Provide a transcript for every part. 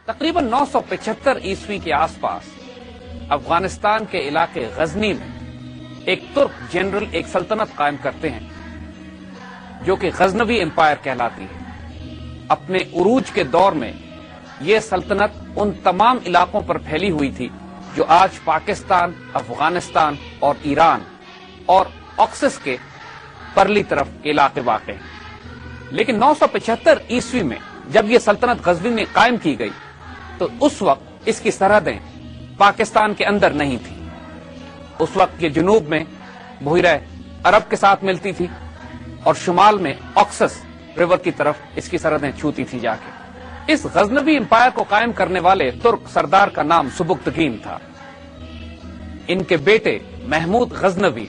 تقریباً 975 عیسوی کے آس پاس افغانستان کے علاقے غزنی میں ایک ترک جنرل ایک سلطنت قائم کرتے ہیں جو کہ غزنوی امپائر کہلاتی ہے۔ اپنے عروج کے دور میں یہ سلطنت ان تمام علاقوں پر پھیلی ہوئی تھی جو آج پاکستان، افغانستان اور ایران اور آکسس کے پرلی طرف کے علاقے واقع ہیں۔ لیکن 975 عیسوی میں جب یہ سلطنت غزنی میں قائم کی گئی تو اس وقت اس کی سرحدیں پاکستان کے اندر نہیں تھیں۔ اس وقت یہ جنوب میں بحیرہ عرب کے ساتھ ملتی تھی اور شمال میں آکسس ریور کی طرف اس کی سرحدیں چھوتی تھی جا کے۔ اس غزنوی امپائر کو قائم کرنے والے ترک سردار کا نام سبکتگین تھا۔ ان کے بیٹے محمود غزنوی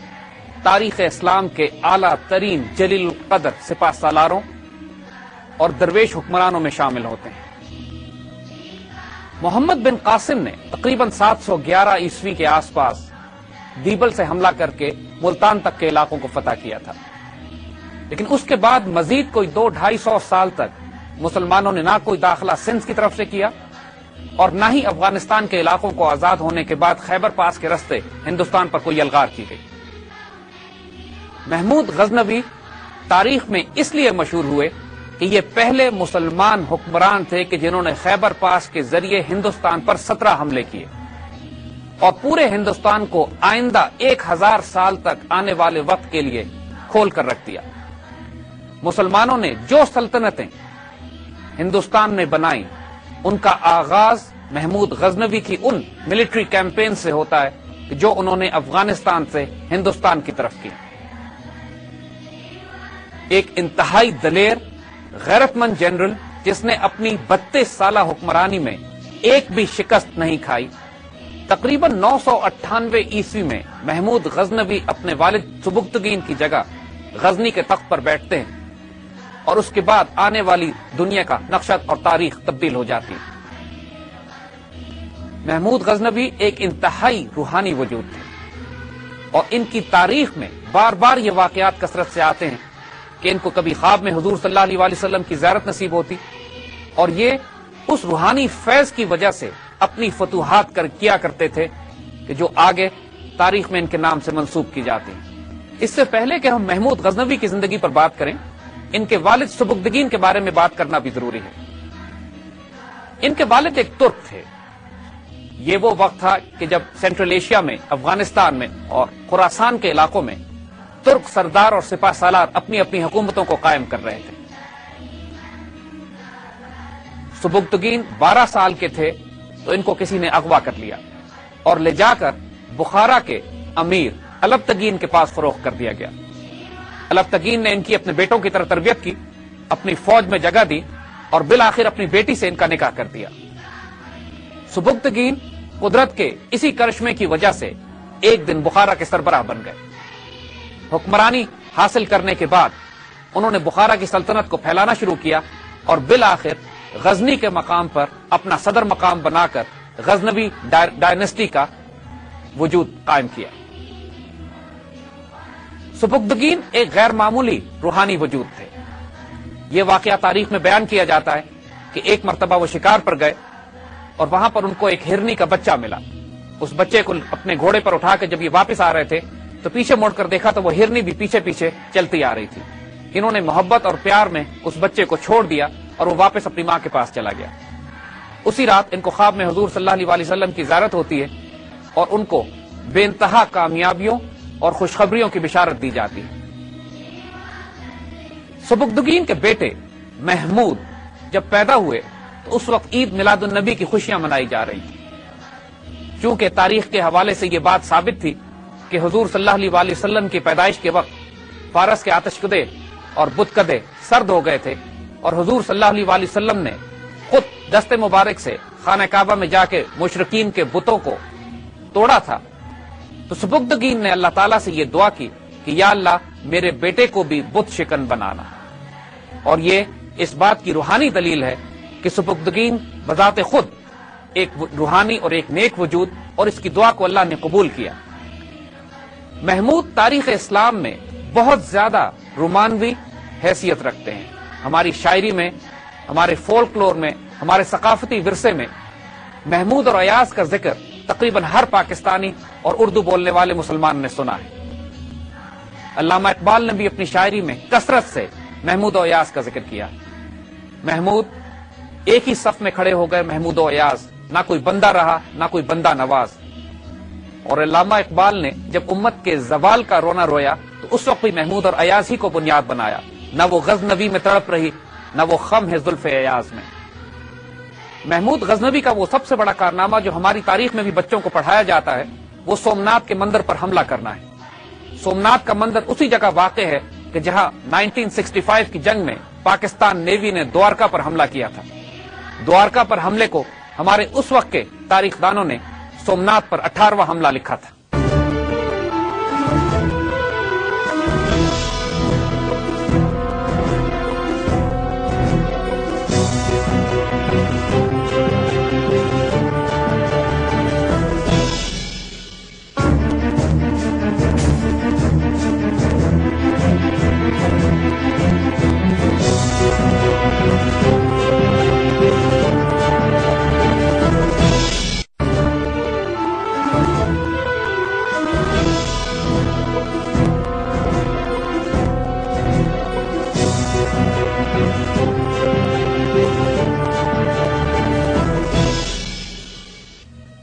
تاریخ اسلام کے اعلیٰ ترین جلیل القدر سپہ سالاروں اور درویش حکمرانوں میں شامل ہوتے ہیں۔ محمد بن قاسم نے تقریباً 711 عیسوی کے آس پاس دیبل سے حملہ کر کے ملتان تک کے علاقوں کو فتح کیا تھا، لیکن اس کے بعد مزید کوئی 200-250 سال تک مسلمانوں نے نہ کوئی داخلہ سندھ کی طرف سے کیا اور نہ ہی افغانستان کے علاقوں کو آزاد ہونے کے بعد خیبر پاس کے رستے ہندوستان پر کوئی الغار کی گئی۔ محمود غزنوی تاریخ میں اس لیے مشہور ہوئے کہ یہ پہلے مسلمان حکمران تھے کہ جنہوں نے خیبر پاس کے ذریعے ہندوستان پر 17 حملے کیے اور پورے ہندوستان کو آئندہ 1000 سال تک آنے والے وقت کے لیے کھول کر رکھ دیا۔ مسلمانوں نے جو سلطنتیں ہندوستان میں بنائیں ان کا آغاز محمود غزنوی کی ان ملٹری کیمپین سے ہوتا ہے جو انہوں نے افغانستان سے ہندوستان کی طرف کی۔ ایک انتہائی دلیر غیرت مند جنرل جس نے اپنی 32 سالہ حکمرانی میں ایک بھی شکست نہیں کھائی، تقریباً 998 عیسوی میں محمود غزنوی اپنے والد سبکتگین کی جگہ غزنی کے تخت پر بیٹھتے ہیں اور اس کے بعد آنے والی دنیا کا نقشہ اور تاریخ تبدیل ہو جاتی ہے۔ محمود غزنوی ایک انتہائی روحانی وجود تھے اور ان کی تاریخ میں بار بار یہ واقعات کثرت سے آتے ہیں کہ ان کو کبھی خواب میں حضور صلی اللہ علیہ وسلم کی زیارت نصیب ہوتی اور یہ اس روحانی فیض کی وجہ سے اپنی فتوحات کیا کرتے تھے کہ جو آگے تاریخ میں ان کے نام سے منسوب کی جاتی ہیں۔ اس سے پہلے کہ ہم محمود غزنوی کی زندگی پر بات کریں، ان کے والد سبکتگین کے بارے میں بات کرنا بھی ضروری ہے۔ ان کے والد ایک ترک تھے۔ یہ وہ وقت تھا کہ جب سینٹرل ایشیا میں، افغانستان میں اور خراسان کے علاقوں میں ترک سردار اور سپہ سالار اپنی اپنی حکومتوں کو قائم کر رہے تھے۔ سبکتگین 12 سال کے تھے تو ان کو کسی نے اغوا کر لیا اور لے جا کر بخارا کے امیر الپتگین کے پاس فروخت کر دیا گیا۔ الپتگین نے ان کی اپنے بیٹوں کی طرح تربیت کی، اپنی فوج میں جگہ دی اور بالآخر اپنی بیٹی سے ان کا نکاح کر دیا۔ سبکتگین قدرت کے اسی کرشمے کی وجہ سے ایک دن بخارا کے سربراہ بن گئے۔ حکمرانی حاصل کرنے کے بعد انہوں نے بخارا کی سلطنت کو پھیلانا شروع کیا اور بالآخر غزنی کے مقام پر اپنا صدر مقام بنا کر غزنوی ڈائنسٹی کا وجود قائم کیا۔ سبکتگین ایک غیر معمولی روحانی وجود تھے۔ یہ واقعہ تاریخ میں بیان کیا جاتا ہے کہ ایک مرتبہ وہ شکار پر گئے اور وہاں پر ان کو ایک ہرنی کا بچہ ملا۔ اس بچے کو اپنے گھوڑے پر اٹھا کے جب یہ واپس آ رہے تھے تو پیچھے مڑ کر دیکھا تو وہ ہرنی بھی پیچھے پیچھے چلتی آ رہی تھی۔ انہوں نے محبت اور پیار میں اس بچے کو چھوڑ دیا اور وہ واپس اپنی ماں کے پاس چلا گیا۔ اسی رات ان کو خواب میں حضور صلی اللہ علیہ وسلم کی زیارت ہوتی ہے اور ان کو بے انتہا کامیابیوں اور خوشخبریوں کی بشارت دی جاتی ہے۔ سبکتگین کے بیٹے محمود جب پیدا ہوئے تو اس وقت عید میلاد النبی کی خوشیاں منائی جا رہی تھیں۔ چونکہ تاریخ کے حوالے سے یہ بات ثابت تھی کہ حضور صلی اللہ علیہ وسلم کی پیدائش کے وقت فارس کے آتش کدے اور بت کدے سرد ہو گئے تھے اور حضور صلی اللہ علیہ وسلم نے خود دست مبارک سے خانہ کعبہ میں جا کے مشرکین کے بتوں کو توڑا تھا، تو سبکتگین نے اللہ تعالیٰ سے یہ دعا کی کہ یا اللہ میرے بیٹے کو بھی بت شکن بنانا۔ اور یہ اس بات کی روحانی دلیل ہے کہ سبکتگین بذات خود ایک روحانی اور ایک نیک وجود اور اس کی دعا کو اللہ نے قبول کیا۔ محمود تاریخ اسلام میں بہت زیادہ رومانوی حیثیت رکھتے ہیں۔ ہماری شاعری میں ہمارے فولکلور میں، ہمارے ثقافتی ورثے میں محمود اور ایاز کا ذکر تقریباً ہر پاکستانی اور اردو بولنے والے مسلمان نے سنا ہے۔ علامہ اقبال نے بھی اپنی شاعری میں کثرت سے محمود و ایاز کا ذکر کیا۔ محمود ایک ہی صف میں کھڑے ہو گئے، محمود و ایاز، نہ کوئی بندہ رہا نہ کوئی بندہ نواز۔ اور علامہ اقبال نے جب امت کے زوال کا رونا رویا تو اس وقت بھی محمود اور ایاز ہی کو بنیاد بنایا، نہ وہ غزنوی میں تڑپ رہی نہ وہ خم ہے زلف ایاز میں۔ محمود غزنوی کا وہ سب سے بڑا کارنامہ جو ہماری تاریخ میں بھی بچوں کو پڑھایا جاتا ہے وہ سومناتھ کے مندر پر حملہ کرنا ہے۔ سومناتھ کا مندر اسی جگہ واقع ہے کہ جہاں 1965 کی جنگ میں پاکستان نیوی نے دوارکا پر حملہ کیا تھا۔ دوارکا پر حملے کو ہمارے اس وقت کے تاریخ دانوں نے سومناتھ پر 18واں حملہ لکھا تھا۔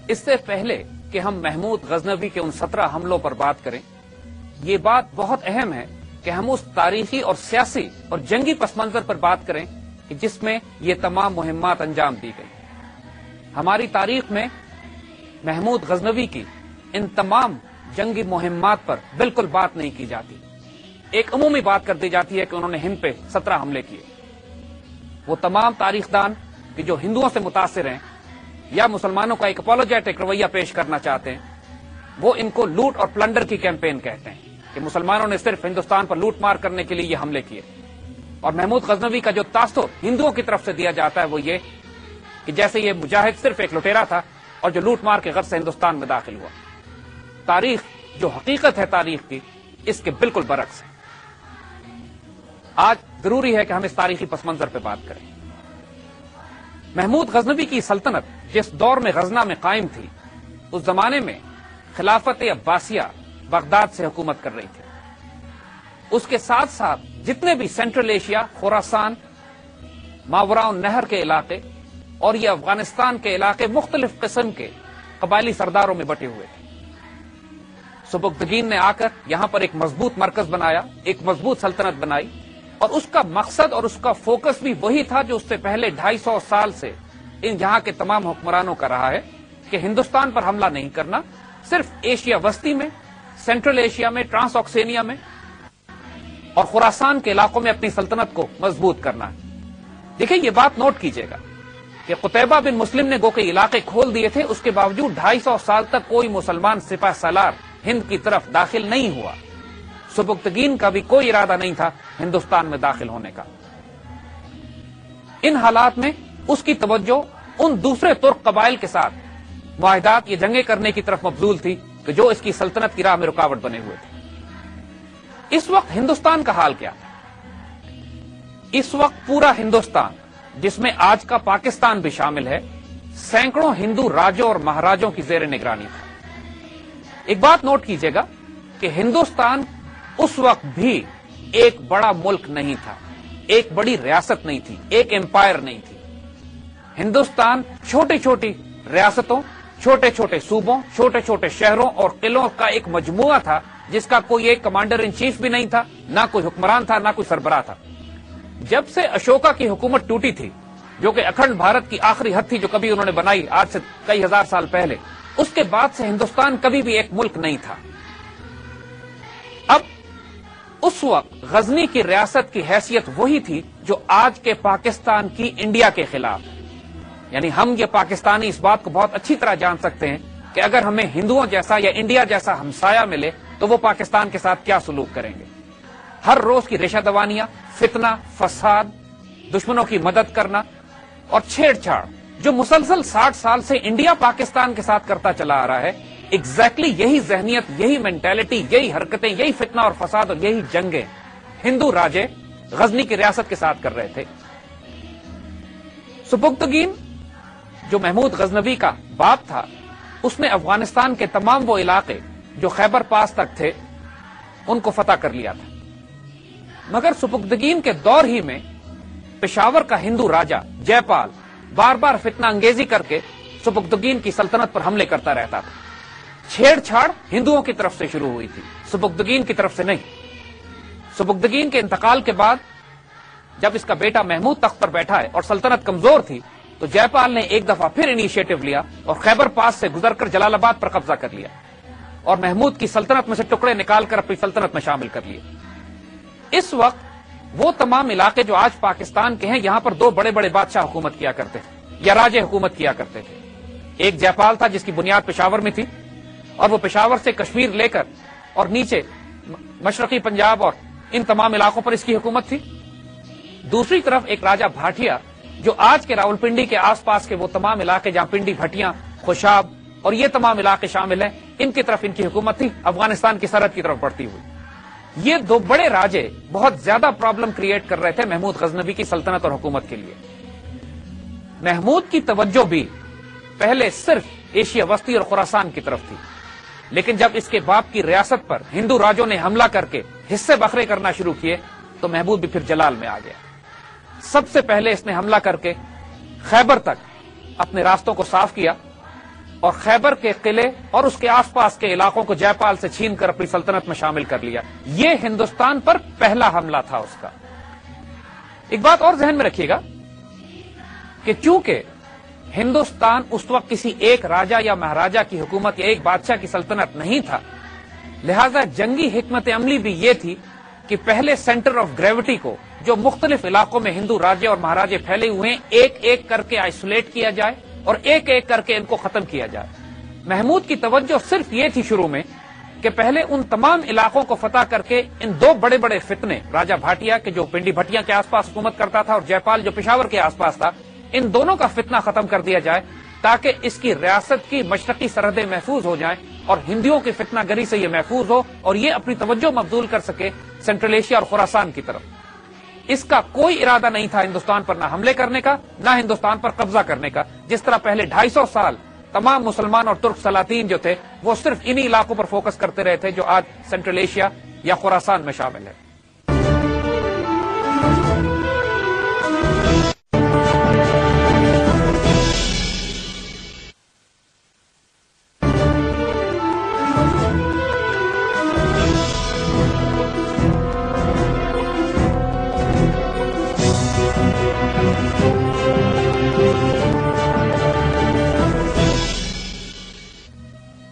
اس سے پہلے کہ ہم محمود غزنوی کے ان 17 حملوں پر بات کریں، یہ بات بہت اہم ہے کہ ہم اس تاریخی اور سیاسی اور جنگی پس منظر پر بات کریں کہ جس میں یہ تمام مہمات انجام دی گئی۔ ہماری تاریخ میں محمود غزنوی کی ان تمام جنگی مہمات پر بالکل بات نہیں کی جاتی۔ ایک عمومی بات کر دی جاتی ہے کہ انہوں نے ہند پہ 17 حملے کیے۔ وہ تمام تاریخ دان کہ جو ہندوؤں سے متاثر ہیں یا مسلمانوں کا ایک اپولوجیٹک رویہ پیش کرنا چاہتے ہیں، وہ ان کو لوٹ اور پلنڈر کی کیمپین کہتے ہیں کہ مسلمانوں نے صرف ہندوستان پر لوٹ مار کرنے کے لیے یہ حملے کیے۔ اور محمود غزنوی کا جو تاثر ہندوؤں کی طرف سے دیا جاتا ہے وہ یہ کہ جیسے یہ مجاہد صرف ایک لٹیرا تھا اور جو لوٹ مار کے غرض سے ہندوستان میں داخل ہوا۔ تاریخ جو حقیقت ہے تاریخ کی، اس کے بالکل برعکس ہے۔ آج ضروری ہے کہ ہم اس تاریخی پس منظر پہ بات کریں۔ محمود غزنوی کی سلطنت جس دور میں غزنہ میں قائم تھی، اس زمانے میں خلافت عباسیہ بغداد سے حکومت کر رہی تھی۔ اس کے ساتھ ساتھ جتنے بھی سینٹرل ایشیا، خراسان، ماوراء النہر کے علاقے اور یہ افغانستان کے علاقے مختلف قسم کے قبائلی سرداروں میں بٹے ہوئے تھے۔ سبکتگین نے آ کر یہاں پر ایک مضبوط مرکز بنایا، ایک مضبوط سلطنت بنائی، اور اس کا مقصد اور اس کا فوکس بھی وہی تھا جو اس سے پہلے 250 سال سے ان جہاں کے تمام حکمرانوں کا رہا ہے کہ ہندوستان پر حملہ نہیں کرنا، صرف ایشیا وسطی میں، سینٹرل ایشیا میں، ٹرانس آکسینیا میں اور خراسان کے علاقوں میں اپنی سلطنت کو مضبوط کرنا ہے۔ دیکھیں یہ بات نوٹ کیجئے گا کہ قتیبہ بن مسلم نے گو کے علاقے کھول دیے تھے، اس کے باوجود 250 سال تک کوئی مسلمان سپہ سالار ہند کی طرف داخل نہیں ہوا۔ سبکتگین کا بھی کوئی ارادہ نہیں تھا ہندوستان میں داخل ہونے کا۔ ان حالات میں اس کی توجہ ان دوسرے ترک قبائل کے ساتھ معاہدات یا جنگیں کرنے کی طرف مبذول تھی کہ جو اس کی سلطنت کی راہ میں رکاوٹ بنے ہوئے تھے۔ اس وقت ہندوستان کا حال کیا تھا؟ اس وقت پورا ہندوستان، جس میں آج کا پاکستان بھی شامل ہے، سینکڑوں ہندو راجوں اور مہاراجوں کی زیر نگرانی تھا۔ ایک بات نوٹ کیجئے گا کہ ہندوستان اس وقت بھی ایک بڑا ملک نہیں تھا، ایک بڑی ریاست نہیں تھی، ایک امپائر نہیں تھی۔ ہندوستان چھوٹی چھوٹی ریاستوں، چھوٹے چھوٹے صوبوں، چھوٹے چھوٹے شہروں اور قلعوں کا ایک مجموعہ تھا جس کا کوئی ایک کمانڈر ان چیف بھی نہیں تھا، نہ کوئی حکمران تھا، نہ کوئی سربراہ تھا۔ جب سے اشوکا کی حکومت ٹوٹی تھی، جو کہ اکھنڈ بھارت کی آخری حد تھی جو کبھی انہوں نے بنائی آج سے کئی ہزار سال پہلے، اس کے بعد سے ہندوستان کبھی بھی ایک ملک نہیں تھا۔ اب اس وقت غزنی کی ریاست کی حیثیت وہی تھی جو آج کے پاکستان کی انڈیا کے خلاف ہے۔ یعنی ہم یہ پاکستانی اس بات کو بہت اچھی طرح جان سکتے ہیں کہ اگر ہمیں ہندوؤں جیسا یا انڈیا جیسا ہمسایہ ملے تو وہ پاکستان کے ساتھ کیا سلوک کریں گے۔ ہر روز کی ریشہ دوانیاں، فتنہ، فساد، دشمنوں کی مدد کرنا اور چھیڑ چھاڑ جو مسلسل 60 سال سے انڈیا پاکستان کے ساتھ کرتا چلا آ رہا ہے، ایگزیکٹلی یہی ذہنیت، یہی مینٹیلٹی، یہی حرکتیں، یہی فتنہ اور فساد اور یہی جنگیں ہندو راجے غزنی کی ریاست کے ساتھ کر رہے تھے۔ سبکتگین جو محمود غزنوی کا باپ تھا، اس نے افغانستان کے تمام وہ علاقے جو خیبر پاس تک تھے ان کو فتح کر لیا تھا، مگر سبکتگین کے دور ہی میں پشاور کا ہندو راجا جے پال بار بار فتنہ انگیزی کر کے سبکتگین کی سلطنت پر حملے کرتا رہتا تھا۔ چھیڑ چھاڑ ہندوؤں کی طرف سے شروع ہوئی تھی، سبکتگین کی طرف سے نہیں۔ سبکتگین کے انتقال کے بعد جب اس کا بیٹا محمود تخت پر بیٹھا ہے اور سلطنت کمزور تھی تو جے پال نے ایک دفعہ پھر انیشیٹو لیا اور خیبر پاس سے گزر کر جلال آباد پر قبضہ کر لیا اور محمود کی سلطنت میں سے ٹکڑے نکال کر اپنی سلطنت میں شامل کر لیے۔ اس وقت وہ تمام علاقے جو آج پاکستان کے ہیں، یہاں پر دو بڑے بڑے بادشاہ حکومت کیا کرتے تھے یا راجے حکومت کیا کرتے تھے۔ ایک جے پال تھا جس کی بنیاد پشاور میں تھی اور وہ پشاور سے کشمیر لے کر اور نیچے مشرقی پنجاب اور ان تمام علاقوں پر اس کی حکومت تھی۔ دوسری طرف ایک راجہ بھاٹیا جو آج کے راولپنڈی کے آس پاس کے وہ تمام علاقے جہاں پنڈی بھٹیاں، خوشاب اور یہ تمام علاقے شامل ہیں، ان کی طرف ان کی حکومت تھی، افغانستان کی سرحد کی طرف بڑھتی ہوئی۔ یہ دو بڑے راجے بہت زیادہ پرابلم کریٹ کر رہے تھے محمود غزنوی کی سلطنت اور حکومت کے لیے۔ محمود کی توجہ بھی پہلے صرف ایشیا وسطی اور خراسان کی طرف تھی، لیکن جب اس کے باپ کی ریاست پر ہندو راجوں نے حملہ کر کے حصے بکھرے کرنا شروع کیے تو محمود بھی پھر جلال میں آ گیا۔ سب سے پہلے اس نے حملہ کر کے خیبر تک اپنے راستوں کو صاف کیا اور خیبر کے قلعے اور اس کے آس پاس کے علاقوں کو جے پال سے چھین کر اپنی سلطنت میں شامل کر لیا۔ یہ ہندوستان پر پہلا حملہ تھا اس کا۔ ایک بات اور ذہن میں رکھیے گا کہ چونکہ ہندوستان اس وقت کسی ایک راجہ یا مہاراجہ کی حکومت یا ایک بادشاہ کی سلطنت نہیں تھا، لہذا جنگی حکمت عملی بھی یہ تھی کہ پہلے سینٹر آف گریوٹی کو جو مختلف علاقوں میں ہندو راجے اور مہاراجے پھیلے ہوئے ہیں ایک ایک کر کے آئسولیٹ کیا جائے اور ایک ایک کر کے ان کو ختم کیا جائے۔ محمود کی توجہ صرف یہ تھی شروع میں کہ پہلے ان تمام علاقوں کو فتح کر کے ان دو بڑے بڑے فتنے، راجہ بھاٹیا کے جو پنڈی بھٹیاں کے آس پاس حکومت کرتا تھا اور جے پال جو پشاور کے آس پاس تھا، ان دونوں کا فتنہ ختم کر دیا جائے تاکہ اس کی ریاست کی مشرقی سرحدیں محفوظ ہو جائیں اور ہندوؤں کی فتنہ گری سے یہ محفوظ ہو اور یہ اپنی توجہ مبذول کر سکے سینٹرل ایشیا اور خراسان کی طرف۔ اس کا کوئی ارادہ نہیں تھا ہندوستان پر نہ حملے کرنے کا نہ ہندوستان پر قبضہ کرنے کا، جس طرح پہلے 250 سال تمام مسلمان اور ترک سلاطین جو تھے وہ صرف انہی علاقوں پر فوکس کرتے رہے تھے جو آج سینٹرل ایشیا یا خراسان میں شامل ہے۔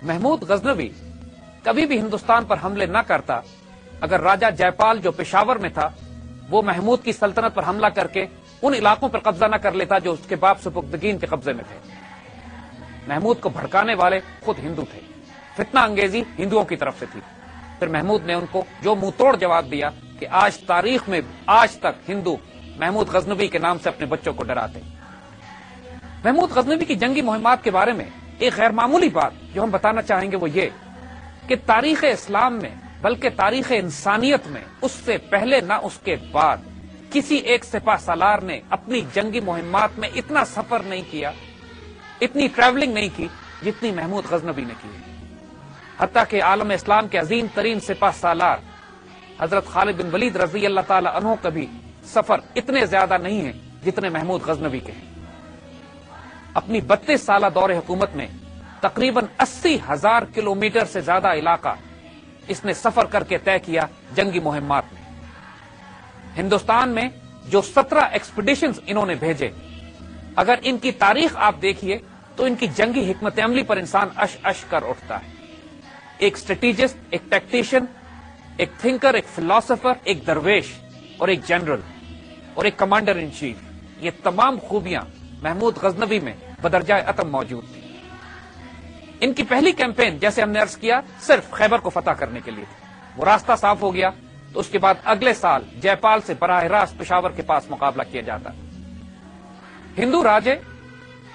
محمود غزنوی کبھی بھی ہندوستان پر حملے نہ کرتا اگر راجہ جے پال جو پشاور میں تھا وہ محمود کی سلطنت پر حملہ کر کے ان علاقوں پر قبضہ نہ کر لیتا جو اس کے باپ سبکتگین کے قبضے میں تھے۔ محمود کو بھڑکانے والے خود ہندو تھے، فتنہ انگیزی ہندوؤں کی طرف سے تھی۔ پھر محمود نے ان کو جو منہ توڑ جواب دیا کہ آج تاریخ میں آج تک ہندو محمود غزنوی کے نام سے اپنے بچوں کو ڈراتے۔ محمود غزنوی کی جنگی مہمات کے بارے میں ایک غیر معمولی بات جو ہم بتانا چاہیں گے وہ یہ کہ تاریخ اسلام میں بلکہ تاریخ انسانیت میں اس سے پہلے نہ اس کے بعد کسی ایک سپہ سالار نے اپنی جنگی مہمات میں اتنا سفر نہیں کیا، اتنی ٹریولنگ نہیں کی جتنی محمود غزنوی نے کی۔ حتیٰ کہ عالم اسلام کے عظیم ترین سپہ سالار حضرت خالد بن ولید رضی اللہ تعالی عنہ کا بھی سفر اتنے زیادہ نہیں ہیں جتنے محمود غزنوی کے ہیں۔ اپنی 32 سالہ دور حکومت میں تقریباً 80,000 کلومیٹر سے زیادہ علاقہ اس نے سفر کر کے طے کیا جنگی مہمات میں۔ ہندوستان میں جو 17 ایکسپیڈیشنز انہوں نے بھیجے، اگر ان کی تاریخ آپ دیکھیے تو ان کی جنگی حکمت عملی پر انسان اش اش کر اٹھتا ہے۔ ایک اسٹریٹجسٹ، ایک ٹیکٹیشین، ایک تھنکر، ایک فلاسفر، ایک درویش اور ایک جنرل اور ایک کمانڈر ان چیف، یہ تمام خوبیاں محمود غزنوی میں بدرجہ اتم موجود تھی۔ ان کی پہلی کیمپین جیسے ہم نے عرض کیا صرف خیبر کو فتح کرنے کے لیے تھی۔ وہ راستہ صاف ہو گیا تو اس کے بعد اگلے سال جے پال سے براہ راست پشاور کے پاس مقابلہ کیا جاتا۔ ہندو راجے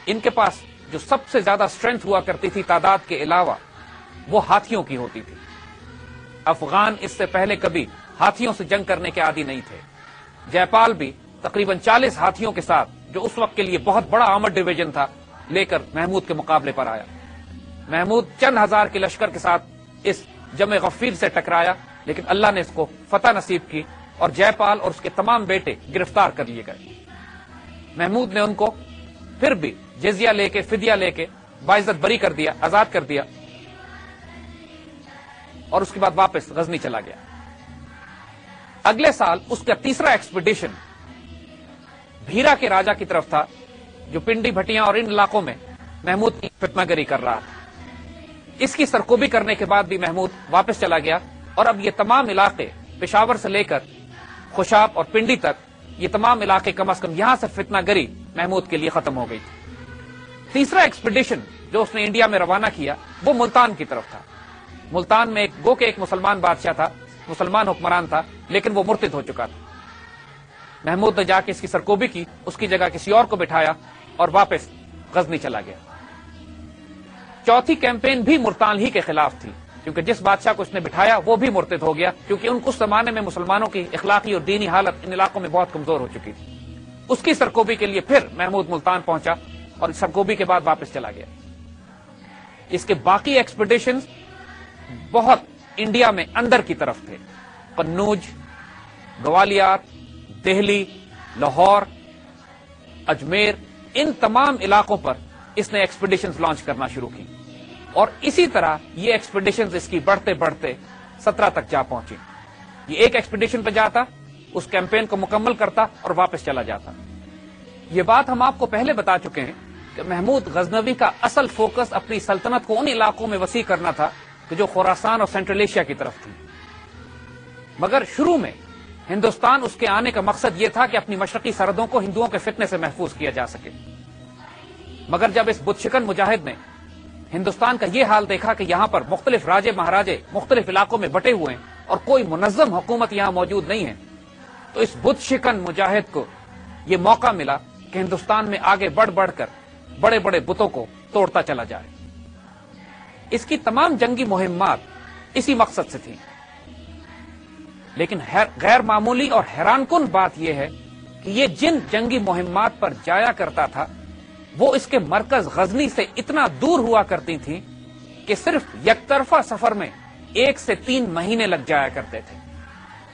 ان کے پاس جو سب سے زیادہ اسٹرینتھ ہوا کرتی تھی تعداد کے علاوہ وہ ہاتھیوں کی ہوتی تھی۔ افغان اس سے پہلے کبھی ہاتھیوں سے جنگ کرنے کے عادی نہیں تھے۔ جے پال بھی تقریباً 40 ہاتھیوں کے ساتھ جو اس وقت کے لیے بہت بڑا آرمڈ ڈویژن تھا، لے کر محمود کے مقابلے پر آیا۔ محمود چند ہزار کے لشکر کے ساتھ اس جمع غفیر سے ٹکرایا، لیکن اللہ نے اس کو فتح نصیب کی اور جے پال اور اس کے تمام بیٹے گرفتار کر لیے گئے۔ محمود نے ان کو پھر بھی جزیہ لے کے، فدیہ لے کے باعزت بری کر دیا، آزاد کر دیا، اور اس کے بعد واپس غزنی چلا گیا۔ اگلے سال اس کا تیسرا ایکسپیڈیشن بھیرا کے راجا کی طرف تھا، جو پنڈی بھٹیاں اور ان علاقوں میں محمود کی فتنہ گری کر رہا تھا۔ اس کی سرکوبی کرنے کے بعد بھی محمود واپس چلا گیا، اور اب یہ تمام علاقے پشاور سے لے کر خوشاب اور پنڈی تک، یہ تمام علاقے کم از کم یہاں سے فتنہ گری محمود کے لیے ختم ہو گئی تھی۔ تیسرا ایکسپیڈیشن جو اس نے انڈیا میں روانہ کیا وہ ملتان کی طرف تھا۔ ملتان میں ایک مسلمان بادشاہ تھا، مسلمان حکمران تھا، لیکن وہ مرتد ہو چکا تھا۔ محمود نے جا کے اس کی سرکوبی کی، اس کی جگہ کسی اور کو بٹھایا اور واپس غزنی چلا گیا۔ چوتھی کیمپین بھی ملتان ہی کے خلاف تھی، کیونکہ جس بادشاہ کو اس نے بٹھایا وہ بھی مرتد ہو گیا، کیونکہ اس زمانے میں مسلمانوں کی اخلاقی اور دینی حالت ان علاقوں میں بہت کمزور ہو چکی تھی۔ اس کی سرکوبی کے لیے پھر محمود ملتان پہنچا اور سرکوبی کے بعد واپس چلا گیا۔ اس کے باقی ایکسپیڈیشنز بہت انڈیا میں اندر کی طرف تھے، قنوج، گوالیار، دہلی، لاہور، اجمیر، ان تمام علاقوں پر اس نے ایکسپیڈیشنز لانچ کرنا شروع کی، اور اسی طرح یہ ایکسپیڈیشنز اس کی بڑھتے بڑھتے 17 تک جا پہنچی۔ یہ ایک ایکسپیڈیشن پہ جاتا، اس کیمپین کو مکمل کرتا اور واپس چلا جاتا۔ یہ بات ہم آپ کو پہلے بتا چکے ہیں کہ محمود غزنوی کا اصل فوکس اپنی سلطنت کو ان علاقوں میں وسیع کرنا تھا کہ جو خراسان اور سینٹرل ایشیا کی طرف تھی، مگر شروع میں ہندوستان اس کے آنے کا مقصد یہ تھا کہ اپنی مشرقی سرحدوں کو ہندوؤں کے فتنے سے محفوظ کیا جا سکے۔ مگر جب اس بت شکن مجاہد نے ہندوستان کا یہ حال دیکھا کہ یہاں پر مختلف راجے مہاراجے مختلف علاقوں میں بٹے ہوئے ہیں اور کوئی منظم حکومت یہاں موجود نہیں ہے، تو اس بت شکن مجاہد کو یہ موقع ملا کہ ہندوستان میں آگے بڑھ بڑھ کر بڑے بڑے بتوں کو توڑتا چلا جائے۔ اس کی تمام جنگی مہمات اسی مقصد سے تھیں، لیکن غیر معمولی اور حیران کن بات یہ ہے کہ یہ جن جنگی مہمات پر جایا کرتا تھا وہ اس کے مرکز غزنی سے اتنا دور ہوا کرتی تھیں کہ صرف یک طرفہ سفر میں 1 سے 3 مہینے لگ جایا کرتے تھے۔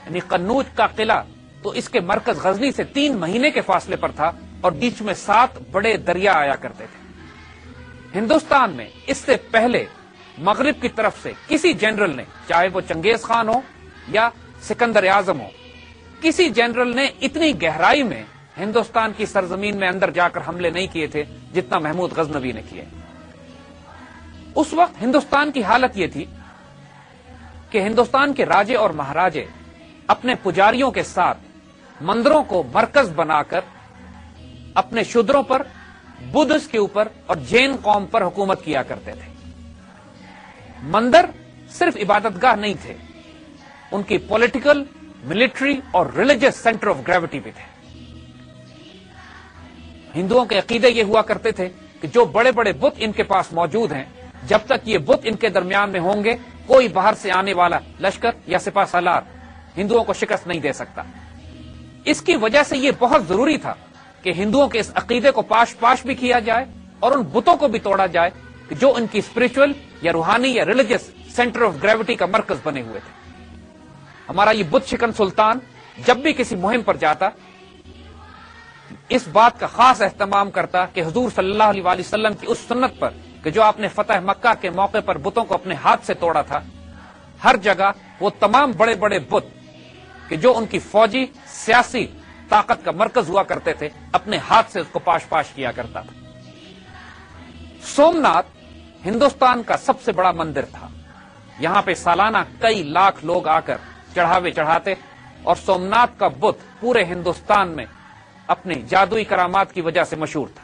یعنی قنوج کا قلعہ تو اس کے مرکز غزنی سے 3 مہینے کے فاصلے پر تھا، اور بیچ میں 7 بڑے دریا آیا کرتے تھے۔ ہندوستان میں اس سے پہلے مغرب کی طرف سے کسی جنرل نے، چاہے وہ چنگیز خان ہو یا سکندر اعظم ہو، کسی جنرل نے اتنی گہرائی میں ہندوستان کی سرزمین میں اندر جا کر حملے نہیں کیے تھے جتنا محمود غزنوی نے کیے۔ اس وقت ہندوستان کی حالت یہ تھی کہ ہندوستان کے راجے اور مہاراجے اپنے پجاریوں کے ساتھ مندروں کو مرکز بنا کر اپنے شودروں پر، بدھس کے اوپر اور جین قوم پر حکومت کیا کرتے تھے۔ مندر صرف عبادت گاہ نہیں تھے، ان کی پولیٹیکل، ملٹری اور ریلیجس سینٹر آف گریوٹی بھی تھے۔ ہندوؤں کے عقیدے یہ ہوا کرتے تھے کہ جو بڑے بڑے بت ان کے پاس موجود ہیں، جب تک یہ بت ان کے درمیان میں ہوں گے، کوئی باہر سے آنے والا لشکر یا سپہ سالار ہندوؤں کو شکست نہیں دے سکتا۔ اس کی وجہ سے یہ بہت ضروری تھا کہ ہندوؤں کے اس عقیدے کو پاش پاش بھی کیا جائے اور ان بتوں کو بھی توڑا جائے کہ جو ان کی اسپرچل یا روحانی یا ریلیجس سینٹر آف گریوٹی کا مرکز بنے ہوئے تھے۔ ہمارا یہ بت شکن سلطان جب بھی کسی مہم پر جاتا، اس بات کا خاص اہتمام کرتا کہ حضور صلی اللہ علیہ وآلہ وسلم کی اس سنت پر کہ جو آپ نے فتح مکہ کے موقع پر بتوں کو اپنے ہاتھ سے توڑا تھا، ہر جگہ وہ تمام بڑے بڑے بت کہ جو ان کی فوجی سیاسی طاقت کا مرکز ہوا کرتے تھے، اپنے ہاتھ سے اس کو پاش پاش کیا کرتا تھا۔ سومناتھ ہندوستان کا سب سے بڑا مندر تھا، یہاں پہ سالانہ کئی لاکھ لوگ آ کر چڑھاوے چڑھاتے، اور سومناتھ کا بت پورے ہندوستان میں اپنی جادوئی کرامات کی وجہ سے مشہور تھا۔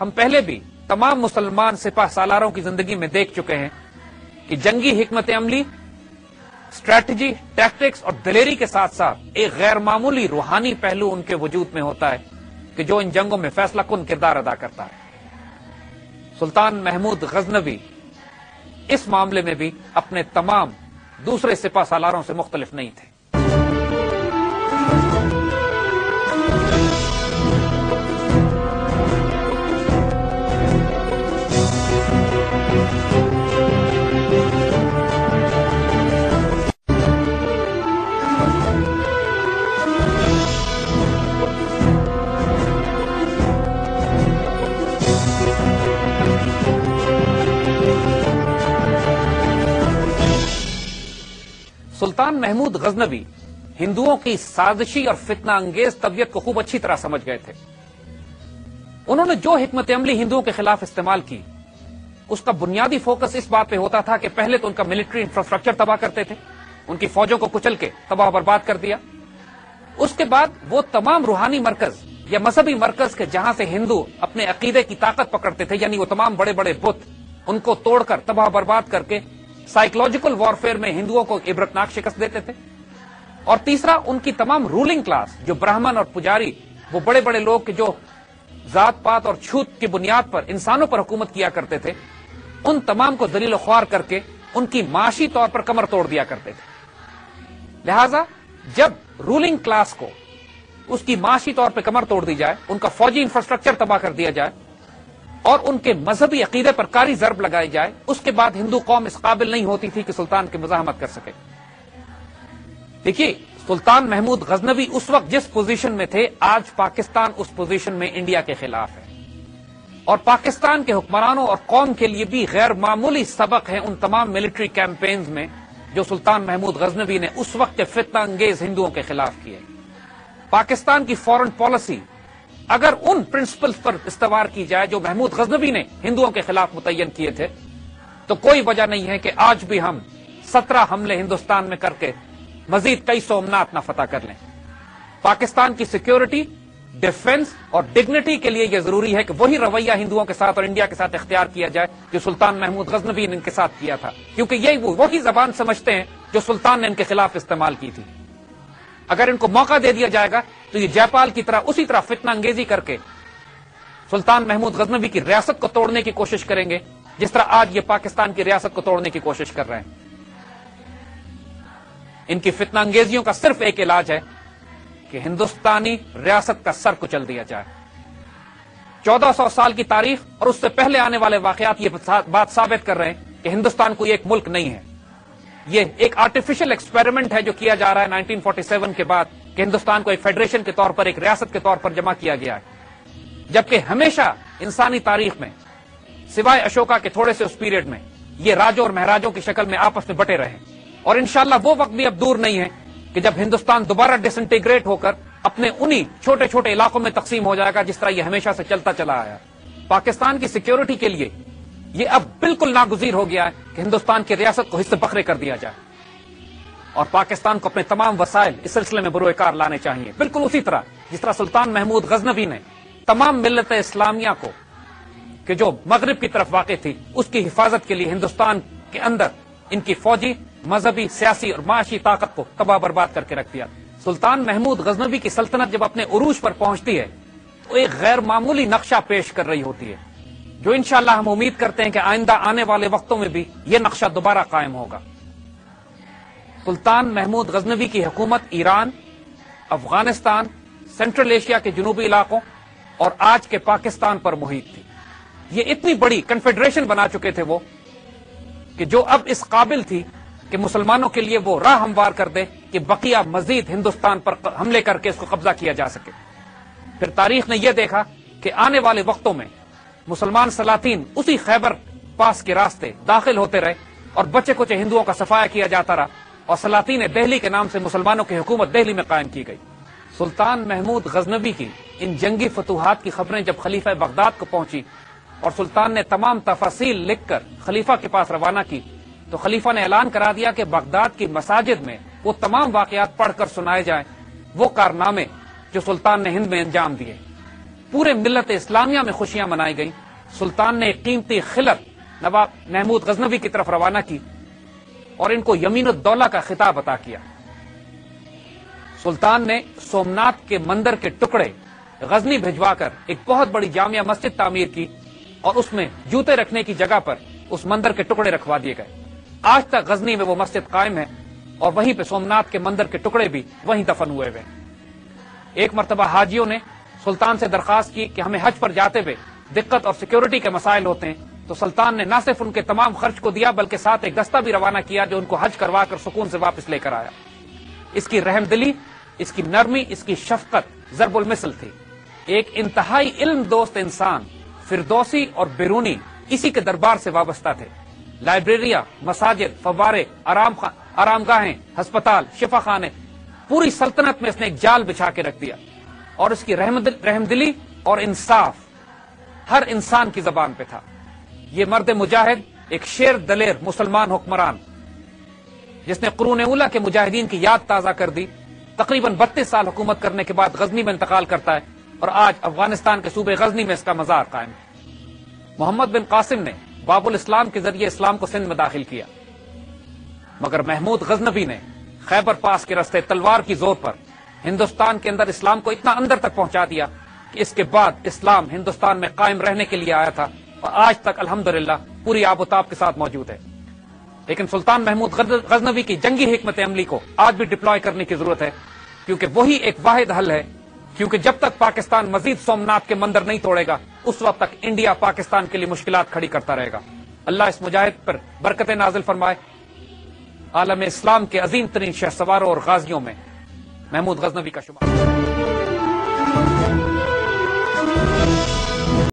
ہم پہلے بھی تمام مسلمان سپاہ سالاروں کی زندگی میں دیکھ چکے ہیں کہ جنگی حکمت عملی، اسٹریٹجی، ٹیکٹکس اور دلیری کے ساتھ ساتھ ایک غیر معمولی روحانی پہلو ان کے وجود میں ہوتا ہے کہ جو ان جنگوں میں فیصلہ کن کردار ادا کرتا ہے۔ سلطان محمود غزنوی اس معاملے میں بھی اپنے تمام دوسرے سپاہ سالاروں سے مختلف نہیں تھے۔ سلطان محمود غزنوی ہندوؤں کی سازشی اور فتنہ انگیز طبیعت کو خوب اچھی طرح سمجھ گئے تھے۔ انہوں نے جو حکمت عملی ہندوؤں کے خلاف استعمال کی، اس کا بنیادی فوکس اس بات پہ ہوتا تھا کہ پہلے تو ان کا ملٹری انفراسٹرکچر تباہ کرتے تھے، ان کی فوجوں کو کچل کے تباہ برباد کر دیا۔ اس کے بعد وہ تمام روحانی مرکز یا مذہبی مرکز کے جہاں سے ہندو اپنے عقیدے کی طاقت پکڑتے تھے، یعنی وہ تمام بڑے بڑے بت، ان کو توڑ کر تباہ برباد کر کے سائیکولوجیکل وارفیئر میں ہندوؤں کو عبرتناک شکست دیتے تھے۔ اور تیسرا، ان کی تمام رولنگ کلاس جو برہمن اور پجاری، وہ بڑے بڑے لوگ کہ جو ذات پات اور چھوت کی بنیاد پر انسانوں پر حکومت کیا کرتے تھے، ان تمام کو ذلیل و خوار کر کے ان کی معاشی طور پر کمر توڑ دیا کرتے تھے۔ لہذا جب رولنگ کلاس کو اس کی معاشی طور پر کمر توڑ دی جائے، ان کا فوجی انفراسٹرکچر تباہ کر دیا جائے اور ان کے مذہبی عقیدے پر کاری ضرب لگائی جائے، اس کے بعد ہندو قوم اس قابل نہیں ہوتی تھی کہ سلطان کی مزاحمت کر سکے۔ دیکھیے، سلطان محمود غزنوی اس وقت جس پوزیشن میں تھے، آج پاکستان اس پوزیشن میں انڈیا کے خلاف ہے، اور پاکستان کے حکمرانوں اور قوم کے لیے بھی غیر معمولی سبق ہے ان تمام ملٹری کیمپینز میں جو سلطان محمود غزنوی نے اس وقت کے فتنہ انگیز ہندوؤں کے خلاف کیے۔ پاکستان کی فورن پالیسی اگر ان پرنسپلز پر استوار کی جائے جو محمود غزنوی نے ہندوؤں کے خلاف متعین کیے تھے، تو کوئی وجہ نہیں ہے کہ آج بھی ہم 17 حملے ہندوستان میں کر کے مزید کئی سومنات نہ فتح کر لیں۔ پاکستان کی سیکیورٹی، ڈیفنس اور ڈگنیٹی کے لیے یہ ضروری ہے کہ وہی رویہ ہندوؤں کے ساتھ اور انڈیا کے ساتھ اختیار کیا جائے جو سلطان محمود غزنوی نے ان کے ساتھ کیا تھا، کیونکہ یہی وہی زبان سمجھتے ہیں جو سلطان نے ان کے خلاف استعمال کی تھی۔ اگر ان کو موقع دے دیا جائے گا تو یہ جے پال کی طرح اسی طرح فتنہ انگیزی کر کے سلطان محمود غزنوی کی ریاست کو توڑنے کی کوشش کریں گے، جس طرح آج یہ پاکستان کی ریاست کو توڑنے کی کوشش کر رہے ہیں۔ ان کی فتنہ انگیزیوں کا صرف ایک علاج ہے کہ ہندوستانی ریاست کا سر کچل دیا جائے۔ 1400 سال کی تاریخ اور اس سے پہلے آنے والے واقعات یہ بات ثابت کر رہے ہیں کہ ہندوستان کوئی ایک ملک نہیں ہے، یہ ایک آرٹیفیشل ایکسپیریمنٹ ہے جو کیا جا رہا ہے 1947 کے بعد کہ ہندوستان کو ایک فیڈریشن کے طور پر، ایک ریاست کے طور پر جمع کیا گیا ہے، جبکہ ہمیشہ انسانی تاریخ میں سوائے اشوکا کے تھوڑے سے اس پیریڈ میں یہ راجوں اور مہاراجوں کی شکل میں آپس میں بٹے رہے، اور انشاءاللہ وہ وقت بھی اب دور نہیں ہے کہ جب ہندوستان دوبارہ ڈس انٹیگریٹ ہو کر اپنے انہی چھوٹے چھوٹے علاقوں میں تقسیم ہو جائے گا جس طرح یہ ہمیشہ سے چلتا چلا آیا۔ پاکستان کی سیکیورٹی کے لیے یہ اب بالکل ناگزیر ہو گیا ہے کہ ہندوستان کی ریاست کو حصے بکھرے کر دیا جائے، اور پاکستان کو اپنے تمام وسائل اس سلسلے میں بروئے کار لانے چاہیے، بالکل اسی طرح جس طرح سلطان محمود غزنوی نے تمام ملت اسلامیہ کو کہ جو مغرب کی طرف واقع تھی اس کی حفاظت کے لیے ہندوستان کے اندر ان کی فوجی، مذہبی، سیاسی اور معاشی طاقت کو تباہ برباد کر کے رکھ دیا۔ سلطان محمود غزنوی کی سلطنت جب اپنے عروج پر پہنچتی ہے تو ایک غیر معمولی نقشہ پیش کر رہی ہوتی ہے، جو انشاءاللہ ہم امید کرتے ہیں کہ آئندہ آنے والے وقتوں میں بھی یہ نقشہ دوبارہ قائم ہوگا۔ سلطان محمود غزنوی کی حکومت ایران، افغانستان، سینٹرل ایشیا کے جنوبی علاقوں اور آج کے پاکستان پر محیط تھی۔ یہ اتنی بڑی کنفیڈریشن بنا چکے تھے وہ کہ جو اب اس قابل تھی کہ مسلمانوں کے لیے وہ راہ ہموار کر دے کہ بقیہ مزید ہندوستان پر حملے کر کے اس کو قبضہ کیا جا سکے۔ پھر تاریخ نے یہ دیکھا کہ آنے والے وقتوں میں مسلمان سلاطین اسی خیبر پاس کے راستے داخل ہوتے رہے اور بچے کچے ہندوؤں کا صفایا کیا جاتا رہا، اور سلاطین دہلی کے نام سے مسلمانوں کی حکومت دہلی میں قائم کی گئی۔ سلطان محمود غزنوی کی ان جنگی فتوحات کی خبریں جب خلیفہ بغداد کو پہنچی اور سلطان نے تمام تفاصیل لکھ کر خلیفہ کے پاس روانہ کی، تو خلیفہ نے اعلان کرا دیا کہ بغداد کی مساجد میں وہ تمام واقعات پڑھ کر سنائے جائیں، وہ کارنامے جو سلطان نے ہند میں انجام دیے۔ پورے ملت اسلامیہ میں خوشیاں منائی گئیں، سلطان نے ایک قیمتی خلعت نواب محمود غزنوی کی طرف روانہ کی اور ان کو یمین الدولہ کا خطاب عطا کیا۔ سلطان نے سومناتھ کے مندر کے ٹکڑے غزنی بھجوا کر ایک بہت بڑی جامع مسجد تعمیر کی اور اس میں جوتے رکھنے کی جگہ پر اس مندر کے ٹکڑے رکھوا دیے گئے۔ آج تک غزنی میں وہ مسجد قائم ہے اور وہیں پہ سومناتھ کے مندر کے ٹکڑے بھی وہیں دفن ہوئے ہوئے۔ ایک مرتبہ حاجیوں نے سلطان سے درخواست کی کہ ہمیں حج پر جاتے ہوئے دقت اور سیکیورٹی کے مسائل ہوتے ہیں، تو سلطان نے نہ صرف ان کے تمام خرچ کو دیا بلکہ ساتھ ایک دستہ بھی روانہ کیا جو ان کو حج کروا کر سکون سے واپس لے کر آیا۔ اس کی رحم دلی، اس کی نرمی، اس کی شفقت ضرب المثل تھی۔ ایک انتہائی علم دوست انسان، فردوسی اور بیرونی اسی کے دربار سے وابستہ تھے۔ لائبریریاں، مساجد، فوارے، آرام گاہیں، ہسپتال، شفا خانے، پوری سلطنت میں اس نے ایک جال بچھا کے رکھ دیا، اور اس کی رحم دلی اور انصاف ہر انسان کی زبان پہ تھا۔ یہ مرد مجاہد ایک شیر دلیر مسلمان حکمران جس نے قرون اولیٰ کے مجاہدین کی یاد تازہ کر دی، تقریباً 32 سال حکومت کرنے کے بعد غزنی میں انتقال کرتا ہے اور آج افغانستان کے صوبے غزنی میں اس کا مزار قائم ہے۔ محمد بن قاسم نے باب الاسلام کے ذریعے اسلام کو سندھ میں داخل کیا، مگر محمود غزنوی نے خیبر پاس کے راستے تلوار کی زور پر ہندوستان کے اندر اسلام کو اتنا اندر تک پہنچا دیا کہ اس کے بعد اسلام ہندوستان میں قائم رہنے کے لیے آیا تھا اور آج تک الحمدللہ پوری آب و تاب کے ساتھ موجود ہے۔ لیکن سلطان محمود غزنوی کی جنگی حکمت عملی کو آج بھی ڈپلوائے کرنے کی ضرورت ہے، کیونکہ وہی ایک واحد حل ہے، کیونکہ جب تک پاکستان مزید سومناتھ کے مندر نہیں توڑے گا اس وقت تک انڈیا پاکستان کے لیے مشکلات کھڑی کرتا رہے گا۔ اللہ اس مجاہد پر برکتیں نازل فرمائے۔ عالم اسلام کے عظیم ترین شہسواروں اور غازیوں میں محمود غزنوی کا شمار۔